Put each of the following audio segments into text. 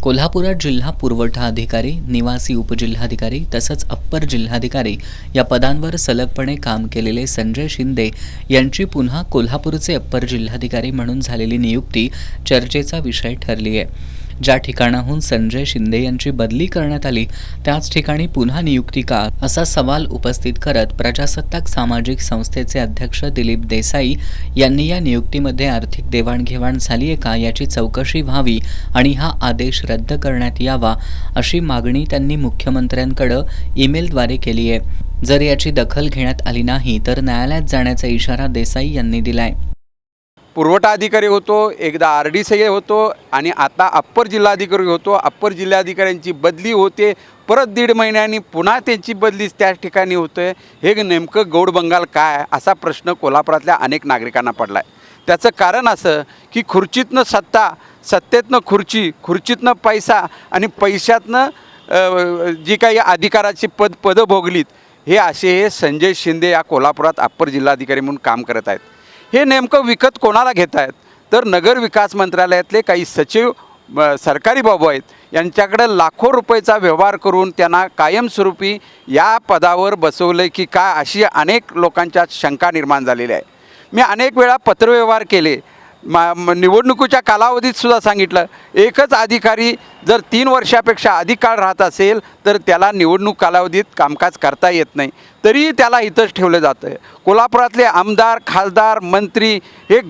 कोल्हापुरात जिल्हा पुरवठा अधिकारी, निवासी उपजिल्हाधिकारी तसंच अप्पर जिल्हाधिकारी या पदांवर सलगपणे काम केलेले संजय शिंदे यांची पुन्हा कोल्हापूरचे अप्पर जिल्हाधिकारी म्हणून झालेली नियुक्ती चर्चेचा विषय ठरली आहे। ज्या ठिकाणाहून संजय शिंदे यांची बदली करण्यात आली त्याच ठिकाणी पुन्हा नियुक्ती का असा सवाल उपस्थित करत प्रजासत्ताक सामाजिक संस्थेचे अध्यक्ष दिलीप देसाई यांनी या नियुक्तीमध्ये आर्थिक देवाणघेवाण झाली आहे का याची चौकशी व्हावी आणि हा आदेश रद्द करण्यात यावा अशी मागणी त्यांनी मुख्यमंत्र्यांकडे ईमेलद्वारे केली आहे। जर याची दखल घेण्यात आली नाही तर न्यायालयात जाण्याचा इशारा देसाई यांनी दिलाय। पुरवठा अधिकारी होतो, एकदा RDC होतो आणि आता अप्पर जिल्हाधिकारी होतो। अप्पर जिल्हाधिकाऱ्यांची बदली होते, परत 1.5 महिन्यांनी पुन्हा त्यांची बदली त्याच ठिकाणी होते। हे नेमकं गौड बंगाल काय असा प्रश्न कोल्हापुरातल्या अनेक नागरिकांना पडला आहे। त्याचं कारण असं की खुर्चीतनं सत्ता, सत्तेतनं खुर्ची, खुर्चीतनं पैसा आणि पैशातनं जी काही अधिकाराची पदं भोगलीत हे असे संजय शिंदे या कोल्हापुरात अप्पर जिल्हाधिकारी म्हणून काम करत आहेत। हे नेमकं विकत कोणाला घेत आहेत तर नगर विकास मंत्रालयातले काही सचिव सरकारी बाबू आहेत, यांच्याकडे लाखो रुपयाचा व्यवहार करून त्यांना कायमस्वरूपी या पदावर बसवलं की काय अशी अनेक लोकांच्या शंका निर्माण झालेल्या आहे। मी अनेक वेळा पत्रव्यवहार केले, निवडणुकीच्या कालावधीत सुद्धा सांगितलं, एकच अधिकारी जर 3 वर्षापेक्षा अधिक काळ राहत असेल तर त्याला निवडणूक कालावधीत कामकाज करता येत नाही, तरीही त्याला इथंच ठेवलं जातं आहे। कोल्हापुरातले आमदार, खासदार, मंत्री हे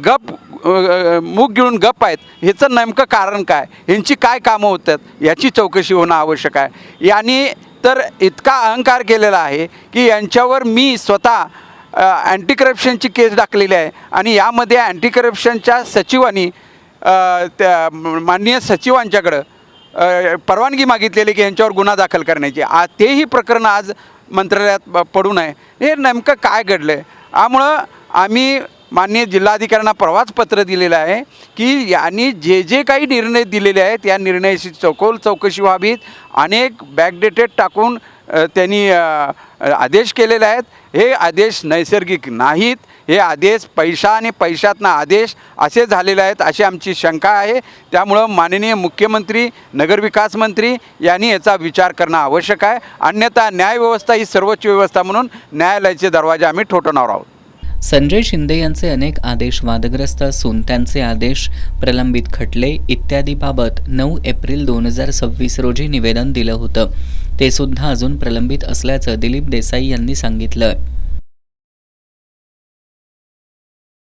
मूग गिळून गप्प आहेत। ह्याचं नेमकं कारण काय, ह्यांची काय कामं होतात याची चौकशी होणं आवश्यक आहे। यांनी तर इतका अहंकार केलेला आहे की यांच्यावर मी स्वतः अँटी करप्शनची केस टाकलेली आहे आणि यामध्ये अँटी करप्शनच्या सचिवांनी त्या माननीय सचिवांच्याकडं परवानगी मागितलेली की यांच्यावर गुन्हा दाखल करण्याची। तेही प्रकरण आज मंत्रालयात पडू नये। हे नेमकं काय घडलं आहे, यामुळं आम्ही माननीय जिल्हाधिकाऱ्यांना परवाच पत्र दिलेलं आहे की यांनी जे काही निर्णय दिलेले आहेत या निर्णयाची सखोल चौकशी व्हावीत। अनेक बॅकडेटेड टाकून त्यांनी आदेश केलेले आहेत। हे आदेश नैसर्गिक नाहीत, हे आदेश पैसा आणि पैशातनं आदेश असे झालेले आहेत अशी आमची शंका आहे। त्यामुळं माननीय मुख्यमंत्री, नगरविकास मंत्री यांनी याचा विचार करणं आवश्यक आहे, अन्यथा न्यायव्यवस्था ही सर्वोच्च व्यवस्था म्हणून न्यायालयाचे दरवाजे आम्ही ठोठावणार आहोत। संजय शिंदे यांचे अनेक आदेश वादग्रस्त असून त्यांचे आदेश, प्रलंबित खटले इत्यादीबाबत 9 एप्रिल 2026 रोजी निवेदन दिलं होतं, ते सुद्धा अजून प्रलंबित असल्याचं दिलीप देसाई यांनी सांगितलं।